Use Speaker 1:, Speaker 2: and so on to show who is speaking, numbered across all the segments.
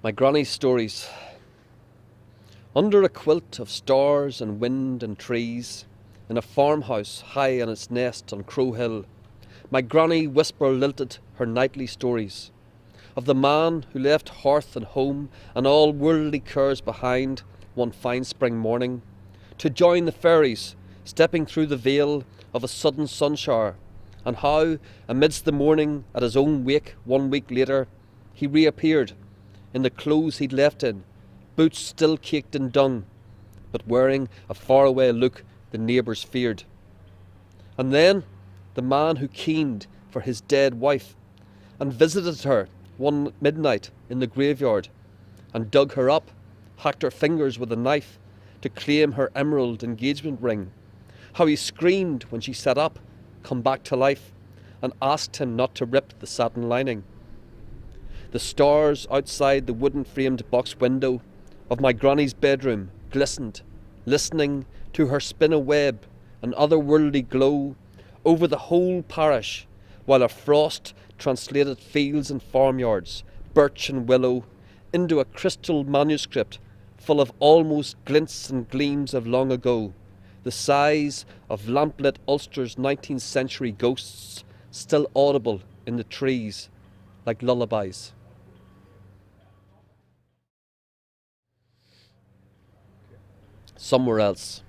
Speaker 1: My granny's stories. Under a quilt of stars and wind and trees, in a farmhouse high on its nest on Crow Hill, my granny whisper-lilted her nightly stories of the man who left hearth and home and all worldly cares behind one fine spring morning, to join the fairies, stepping through the veil of a sudden sunshower, and how, amidst the mourning at his own wake 1 week later, he reappeared in the clothes he'd left in, boots still caked in dung, but wearing a faraway look the neighbours feared. And then the man who keened for his dead wife, and visited her one midnight in the graveyard, and dug her up, hacked her fingers with a knife to claim her emerald engagement ring. How he screamed when she sat up, come back to life, and asked him not to rip the satin lining. The stars outside the wooden-framed box window of my granny's bedroom glistened, listening to her spin a web, an otherworldly glow, over the whole parish, while a frost translated fields and farmyards, birch and willow, into a crystal manuscript full of almost glints and gleams of long ago, the size of lamplit Ulster's 19th century ghosts, still audible in the trees like lullabies. Somewhere else.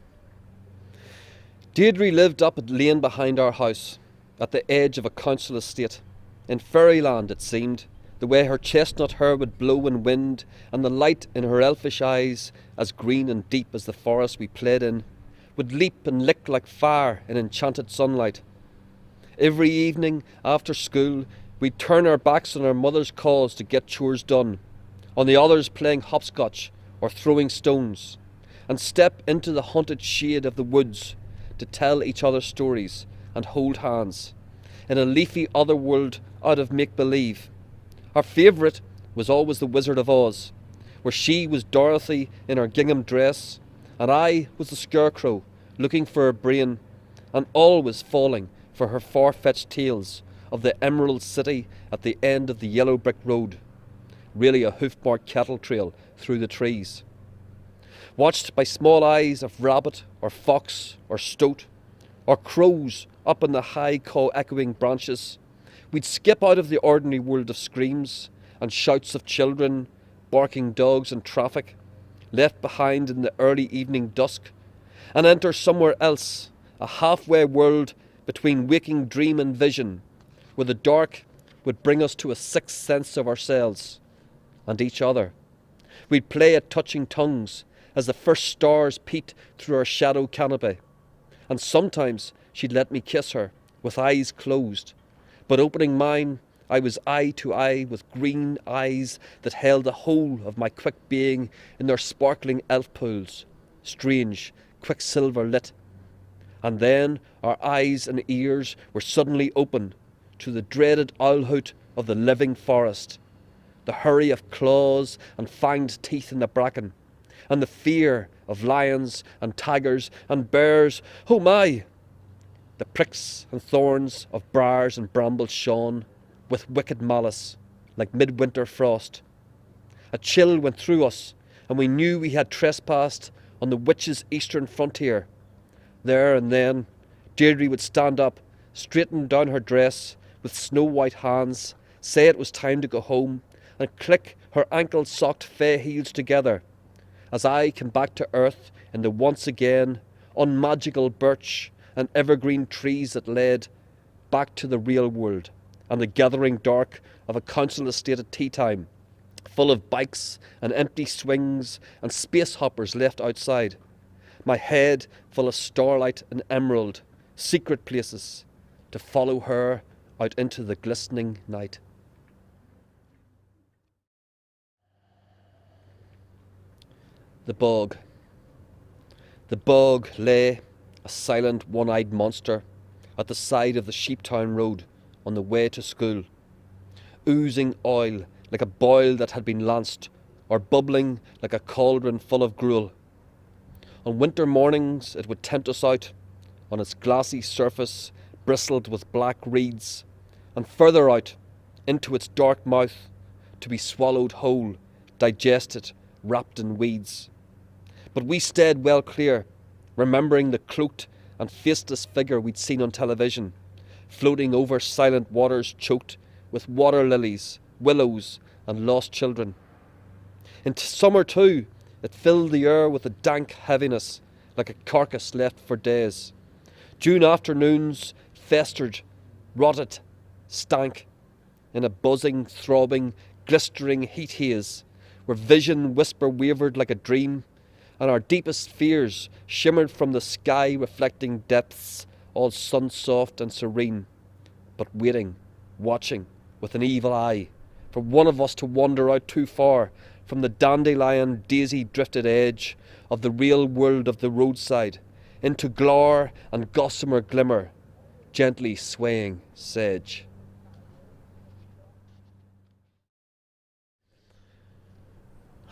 Speaker 1: Deirdre lived up a lane behind our house, at the edge of a council estate. In fairyland, it seemed, the way her chestnut hair would blow in wind, and the light in her elfish eyes, as green and deep as the forest we played in, would leap and lick like fire in enchanted sunlight. Every evening after school, we'd turn our backs on our mother's calls to get chores done, on the others playing hopscotch or throwing stones, and step into the haunted shade of the woods to tell each other stories and hold hands in a leafy otherworld out of make-believe. Our favourite was always the Wizard of Oz, where she was Dorothy in her gingham dress, and I was the Scarecrow looking for her brain, and always falling for her far-fetched tales of the Emerald City at the end of the yellow brick road, really a hoof-marked cattle trail through the trees. Watched by small eyes of rabbit or fox or stoat or crows up in the high caw-echoing branches, we'd skip out of the ordinary world of screams and shouts of children, barking dogs and traffic, left behind in the early evening dusk, and enter somewhere else, a halfway world between waking dream and vision, where the dark would bring us to a sixth sense of ourselves and each other. We'd play at touching tongues as the first stars peeped through our shadow canopy, and sometimes she'd let me kiss her with eyes closed, but opening mine, I was eye to eye with green eyes that held the whole of my quick being in their sparkling elf pools, strange, quicksilver lit. And then our eyes and ears were suddenly open to the dreaded owl hoot of the living forest, the hurry of claws and fanged teeth in the bracken, and the fear of lions and tigers and bears. Oh my! The pricks and thorns of briars and brambles shone with wicked malice, like midwinter frost. A chill went through us, and we knew we had trespassed on the witch's eastern frontier. There and then, Deirdre would stand up, straighten down her dress with snow-white hands, say it was time to go home, and click her ankle-socked fey heels together, as I came back to earth in the once again unmagical birch and evergreen trees that led back to the real world, and the gathering dark of a council estate at tea time, full of bikes and empty swings and space hoppers left outside, my head full of starlight and emerald, secret places, to follow her out into the glistening night. The bog. The bog lay, a silent one-eyed monster, at the side of the Sheeptown Road on the way to school, oozing oil like a boil that had been lanced, or bubbling like a cauldron full of gruel. On winter mornings it would tempt us out, on its glassy surface bristled with black reeds, and further out, into its dark mouth, to be swallowed whole, digested, wrapped in weeds. But we stayed well clear, remembering the cloaked and faceless figure we'd seen on television, floating over silent waters choked with water lilies, willows, and lost children. In summer too, it filled the air with a dank heaviness, like a carcass left for days. June afternoons festered, rotted, stank, in a buzzing, throbbing, glistering heat haze, where vision whisper wavered like a dream, and our deepest fears shimmered from the sky reflecting depths, all sun-soft and serene, but waiting, watching, with an evil eye, for one of us to wander out too far from the dandelion daisy-drifted edge of the real world of the roadside, into glower and gossamer glimmer, gently swaying sedge.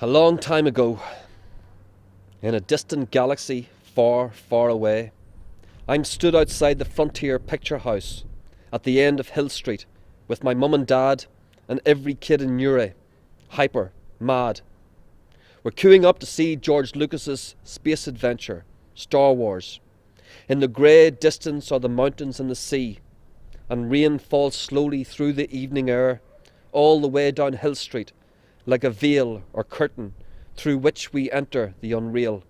Speaker 1: A long time ago, in a distant galaxy far, far away, I'm stood outside the Frontier Picture House at the end of Hill Street with my mum and dad and every kid in Newry, hyper, mad. We're queuing up to see George Lucas's space adventure, Star Wars. In the grey distance are the mountains and the sea, and rain falls slowly through the evening air, all the way down Hill Street, like a veil or curtain through which we enter the unreal.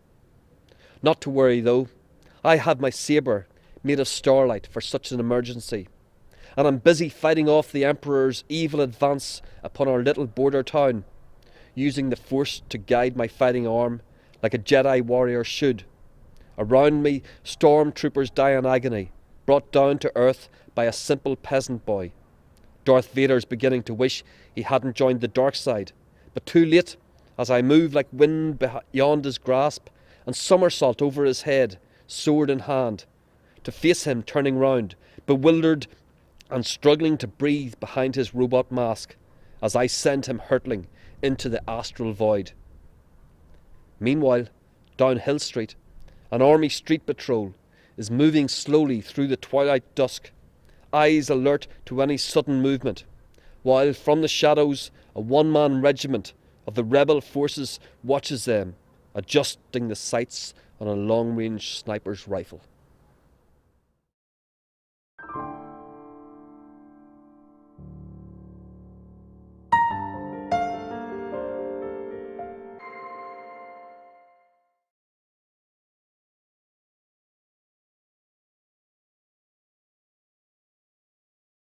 Speaker 1: Not to worry though, I have my sabre made of starlight for such an emergency, and I'm busy fighting off the Emperor's evil advance upon our little border town, using the Force to guide my fighting arm like a Jedi warrior should. Around me, stormtroopers die in agony, brought down to earth by a simple peasant boy. Darth Vader's beginning to wish he hadn't joined the dark side, but too late, as I move like wind beyond his grasp and somersault over his head, sword in hand, to face him turning round, bewildered and struggling to breathe behind his robot mask, as I send him hurtling into the astral void. Meanwhile, down Hill Street, an army street patrol is moving slowly through the twilight dusk, eyes alert to any sudden movement, while from the shadows a one-man regiment of the rebel forces watches them, adjusting the sights on a long-range sniper's rifle.